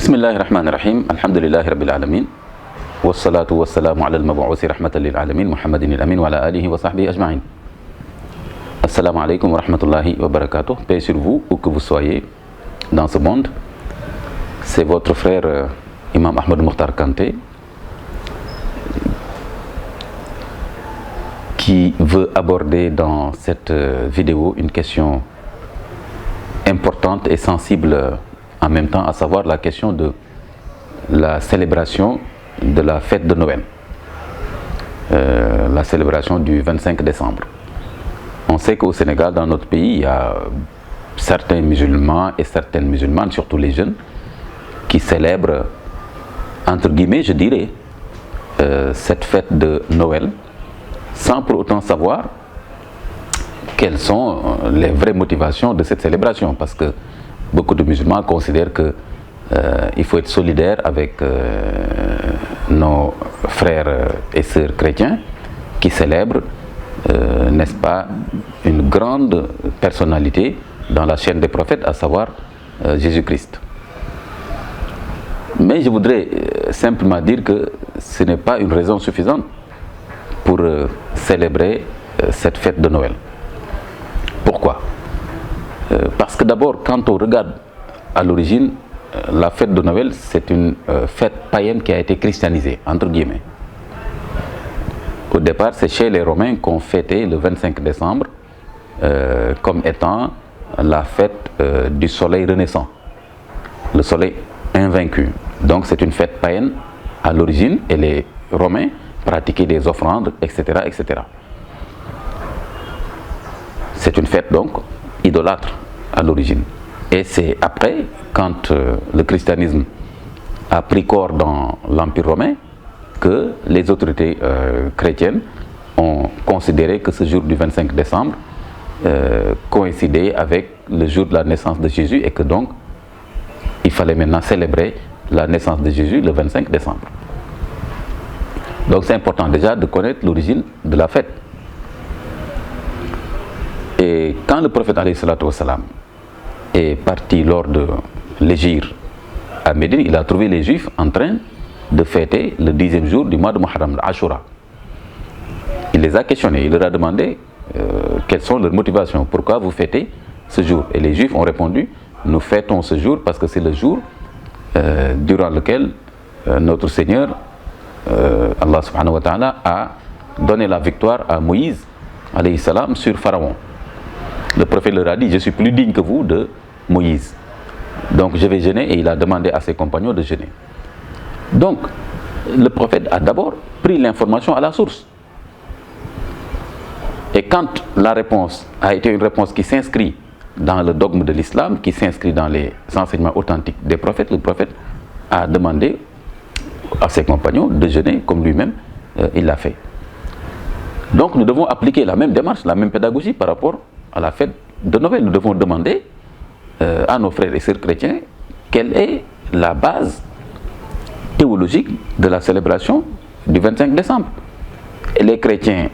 Bismillahir Rahmanir Rahim, Alhamdulillahi Rabbil Alamin, wassalatu wassalamu ala al-mab'outhi rahmatan lil alamin, Muhammadin al-Amin wa ala alihi wa sahbihi ajma'in. Assalamu alaikum wa rahmatullahi wa barakatuh. Paix sur vous, où que vous soyez dans ce monde. C'est votre frère Imam Ahmed Mokhtar Kanté qui veut aborder dans cette vidéo une question importante et sensible en même temps, à savoir la question de la célébration de la fête de Noël, la célébration du 25 décembre. On sait qu'au Sénégal, dans notre pays, il y a certains musulmans et certaines musulmanes, surtout les jeunes, qui célèbrent, entre guillemets, je dirais, cette fête de Noël, sans pour autant savoir quelles sont les vraies motivations de cette célébration, parce que beaucoup de musulmans considèrent qu'il faut être solidaire avec nos frères et sœurs chrétiens qui célèbrent, n'est-ce pas, une grande personnalité dans la chaîne des prophètes, à savoir Jésus-Christ. Mais je voudrais simplement dire que ce n'est pas une raison suffisante pour célébrer cette fête de Noël. Pourquoi ? Parce que d'abord, quand on regarde à l'origine, la fête de Noël, c'est une fête païenne qui a été christianisée, entre guillemets. Au départ, c'est chez les Romains qu'on fêtait le 25 décembre comme étant la fête du soleil renaissant, le soleil invaincu. Donc c'est une fête païenne à l'origine et les Romains pratiquaient des offrandes, etc., etc. C'est une fête donc idolâtre à l'origine. Et c'est après, quand le christianisme a pris corps dans l'Empire romain, que les autorités chrétiennes ont considéré que ce jour du 25 décembre coïncidait avec le jour de la naissance de Jésus et que donc il fallait maintenant célébrer la naissance de Jésus le 25 décembre. Donc c'est important déjà de connaître l'origine de la fête. Et quand le prophète alayhi salatu wassalam est parti lors de l'hégire à Médine, il a trouvé les Juifs en train de fêter le 10e jour du mois de Muharram, l'Ashura. Il les a questionnés, il leur a demandé quelles sont leurs motivations, pourquoi vous fêtez ce jour. Et les Juifs ont répondu, nous fêtons ce jour parce que c'est le jour durant lequel notre Seigneur, Allah subhanahu wa ta'ala, a donné la victoire à Moïse alayhi salam sur Pharaon. Le prophète leur a dit, je suis plus digne que vous de Moïse. Donc je vais jeûner, et il a demandé à ses compagnons de jeûner. Donc le prophète a d'abord pris l'information à la source. Et quand la réponse a été une réponse qui s'inscrit dans le dogme de l'islam, qui s'inscrit dans les enseignements authentiques des prophètes, le prophète a demandé à ses compagnons de jeûner comme lui-même il l'a fait. Donc nous devons appliquer la même démarche, la même pédagogie par rapport à la fête de Noël. Nous devons demander à nos frères et sœurs chrétiens quelle est la base théologique de la célébration du 25 décembre. Et les chrétiens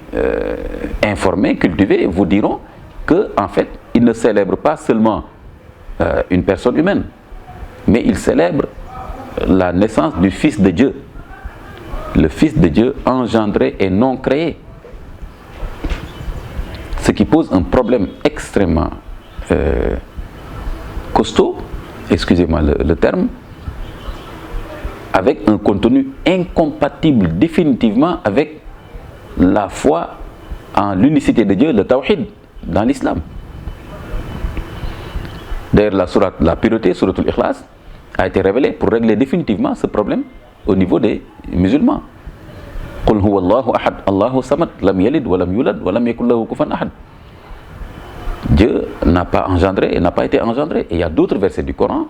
informés, cultivés, vous diront qu'en fait, ils ne célèbrent pas seulement une personne humaine, mais ils célèbrent la naissance du Fils de Dieu, le Fils de Dieu engendré et non créé. Ce qui pose un problème extrêmement costaud, excusez-moi le terme, avec un contenu incompatible définitivement avec la foi en l'unicité de Dieu, le tawhid, dans l'islam. D'ailleurs, la sourate, la pureté, sourate al-Ikhlas, a été révélée pour régler définitivement ce problème au niveau des musulmans. Qul huwa Allahu ahad, Allahu samad, lam yalid wa lam yulad wa lam yakul lahu kufuwan ahad. Dieu n'a pas engendré et n'a pas été engendré. Et il y a d'autres versets du Coran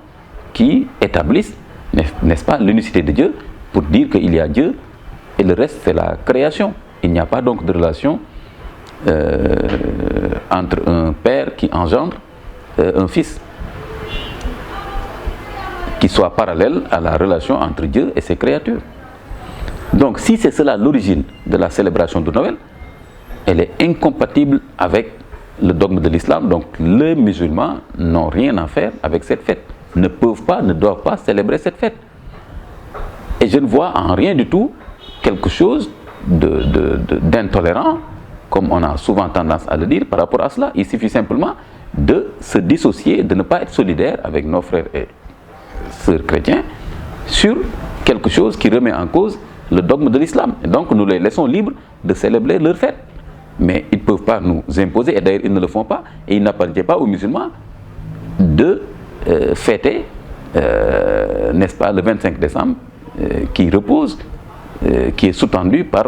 qui établissent, n'est-ce pas, l'unicité de Dieu pour dire qu'il y a Dieu et le reste c'est la création. Il n'y a pas donc de relation entre un père qui engendre un fils qui soit parallèle à la relation entre Dieu et ses créatures. Donc si c'est cela l'origine de la célébration de Noël, elle est incompatible avec le dogme de l'islam. Donc les musulmans n'ont rien à faire avec cette fête. ne peuvent pas, ne doivent pas célébrer cette fête. Et je ne vois en rien du tout quelque chose d'intolérant, comme on a souvent tendance à le dire par rapport à cela. Il suffit simplement de se dissocier, de ne pas être solidaire avec nos frères et sœurs chrétiens sur quelque chose qui remet en cause le dogme de l'islam. Et donc nous les laissons libres de célébrer leur fête. Mais ils ne peuvent pas nous imposer, et d'ailleurs ils ne le font pas, et il n'appartient pas aux musulmans de fêter, n'est-ce pas, le 25 décembre, qui repose, qui est sous-tendu par,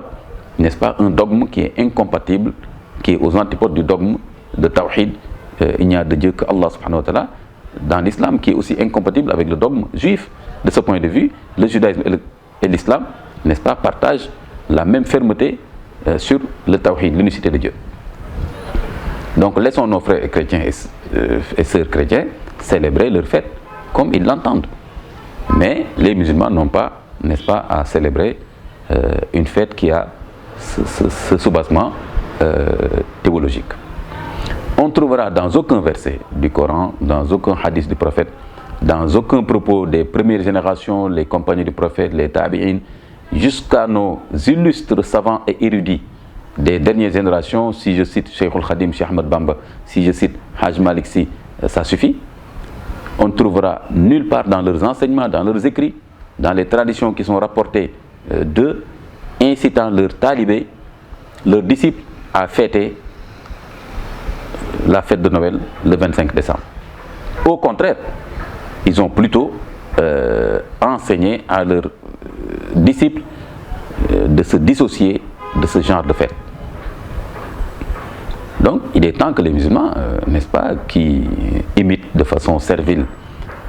n'est-ce pas, un dogme qui est incompatible, qui est aux antipodes du dogme de Tawhid. Il n'y a de Dieu que Allah subhanahu wa ta'ala dans l'islam, qui est aussi incompatible avec le dogme juif. De ce point de vue, le judaïsme et l'islam, n'est-ce pas, partagent la même fermeté sur le Tawhid, l'unicité de Dieu. Donc laissons nos frères chrétiens et sœurs chrétiens célébrer leur fête comme ils l'entendent. Mais les musulmans n'ont pas, n'est-ce pas, à célébrer une fête qui a ce soubassement théologique. On trouvera dans aucun verset du Coran, dans aucun hadith du prophète, dans aucun propos des premières générations, les compagnons du prophète, les tabi'in, jusqu'à nos illustres savants et érudits des dernières générations, si je cite Cheikh Al-Khadim, Cheikh Ahmad Bamba, si je cite Haj Malik Sy, ça suffit. On ne trouvera nulle part dans leurs enseignements, dans leurs écrits, dans les traditions qui sont rapportées d'eux, incitant leurs talibés, leurs disciples à fêter la fête de Noël le 25 décembre. Au contraire, ils ont plutôt enseigné à leurs disciples de se dissocier de ce genre de fête. Donc, il est temps que les musulmans, n'est-ce pas, qui imitent de façon servile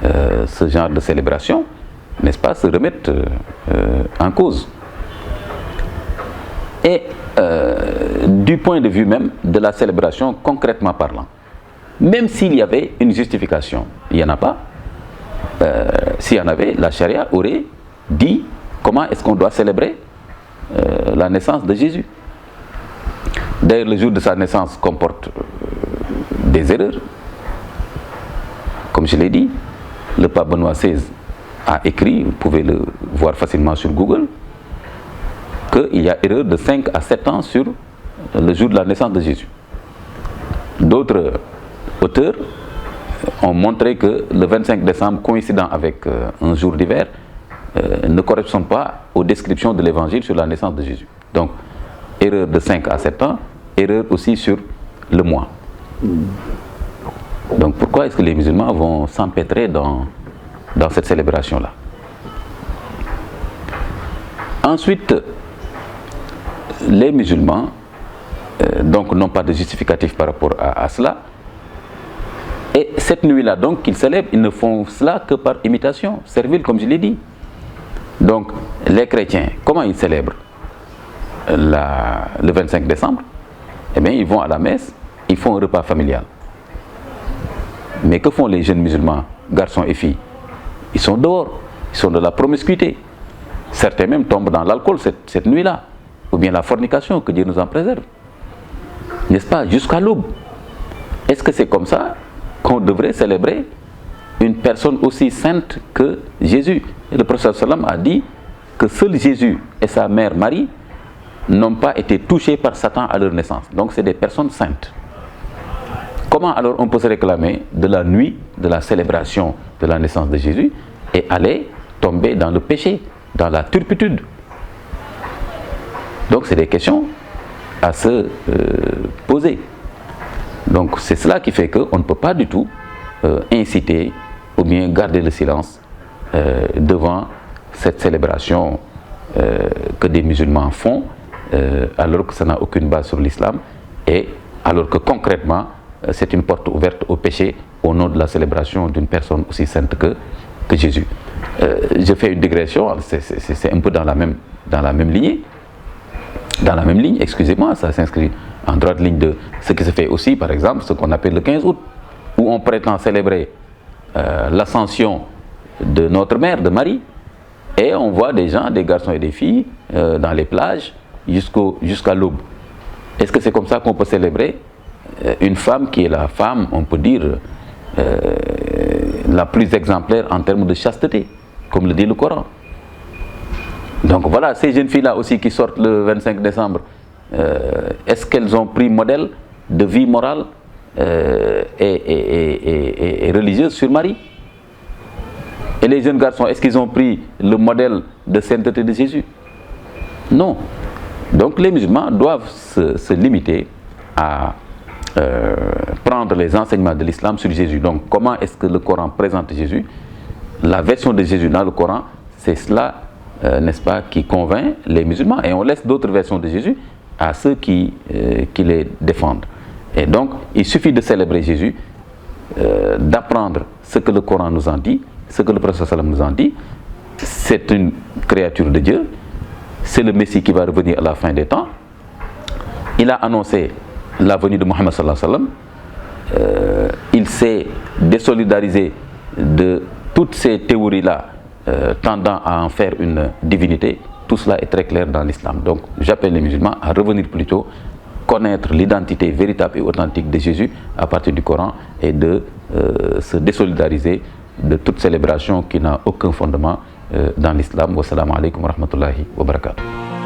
ce genre de célébration, n'est-ce pas, se remettent en cause. Et du point de vue même de la célébration, concrètement parlant, même s'il y avait une justification, il n'y en a pas. S'il y en avait, la charia aurait dit comment est-ce qu'on doit célébrer la naissance de Jésus. D'ailleurs, le jour de sa naissance comporte des erreurs. Comme je l'ai dit, le pape Benoît XVI a écrit, vous pouvez le voir facilement sur Google, qu'il y a erreur de 5 à 7 ans sur le jour de la naissance de Jésus. D'autres auteurs ont montré que le 25 décembre, coïncidant avec un jour d'hiver, ne correspond pas aux descriptions de l'évangile sur la naissance de Jésus. Donc, erreur de 5 à 7 ans, erreur aussi sur le mois. Donc, pourquoi est-ce que les musulmans vont s'empêtrer dans cette célébration-là? Ensuite, les musulmans donc n'ont pas de justificatif par rapport à cela. Et cette nuit-là, donc, qu'ils célèbrent, ils ne font cela que par imitation, servile, comme je l'ai dit. Donc, les chrétiens, comment ils célèbrent le 25 décembre? Eh bien, ils vont à la messe, ils font un repas familial. Mais que font les jeunes musulmans, garçons et filles? Ils sont dehors, ils sont de la promiscuité. Certains même tombent dans l'alcool cette nuit-là, ou bien la fornication, que Dieu nous en préserve. N'est-ce pas? Jusqu'à l'aube. Est-ce que c'est comme ça qu'on devrait célébrer une personne aussi sainte que Jésus? Et le prophète sallam a dit que seul Jésus et sa mère Marie n'ont pas été touchés par Satan à leur naissance. Donc c'est des personnes saintes. Comment alors on peut se réclamer de la nuit de la célébration de la naissance de Jésus et aller tomber dans le péché, dans la turpitude? Donc c'est des questions à se poser. Donc c'est cela qui fait qu'on ne peut pas du tout inciter ou bien garder le silence devant cette célébration que des musulmans font alors que ça n'a aucune base sur l'islam et alors que concrètement c'est une porte ouverte au péché au nom de la célébration d'une personne aussi sainte que Jésus. Je fais une digression, c'est un peu dans la même lignée. Dans la même ligne, excusez-moi, ça s'inscrit en droite ligne de ce qui se fait aussi, par exemple, ce qu'on appelle le 15 août, où on prétend célébrer l'ascension de notre mère, de Marie, et on voit des gens, des garçons et des filles, dans les plages, jusqu'à l'aube. Est-ce que c'est comme ça qu'on peut célébrer une femme qui est la femme, on peut dire, la plus exemplaire en termes de chasteté, comme le dit le Coran. Donc voilà, ces jeunes filles-là aussi qui sortent le 25 décembre, est-ce qu'elles ont pris modèle de vie morale et religieuse sur Marie? Et les jeunes garçons, est-ce qu'ils ont pris le modèle de sainteté de Jésus? Non. Donc les musulmans doivent se limiter à prendre les enseignements de l'islam sur Jésus. Donc comment est-ce que le Coran présente Jésus? La version de Jésus dans le Coran, c'est cela, n'est-ce pas, qui convainc les musulmans. Et on laisse d'autres versions de Jésus à ceux qui les défendent. Et donc, il suffit de célébrer Jésus, d'apprendre ce que le Coran nous en dit, ce que le prophète sallam nous en dit. C'est une créature de Dieu, c'est le Messie qui va revenir à la fin des temps. Il a annoncé la venue de Mohammed sallallahu alayhi wa sallam. Il s'est désolidarisé de toutes ces théories-là tendant à en faire une divinité. Tout cela est très clair dans l'islam. Donc j'appelle les musulmans à revenir plutôt connaître l'identité véritable et authentique de Jésus à partir du Coran et de se désolidariser de toute célébration qui n'a aucun fondement dans l'islam. Wassalamu alaikum wa rahmatullahi wa barakatuh.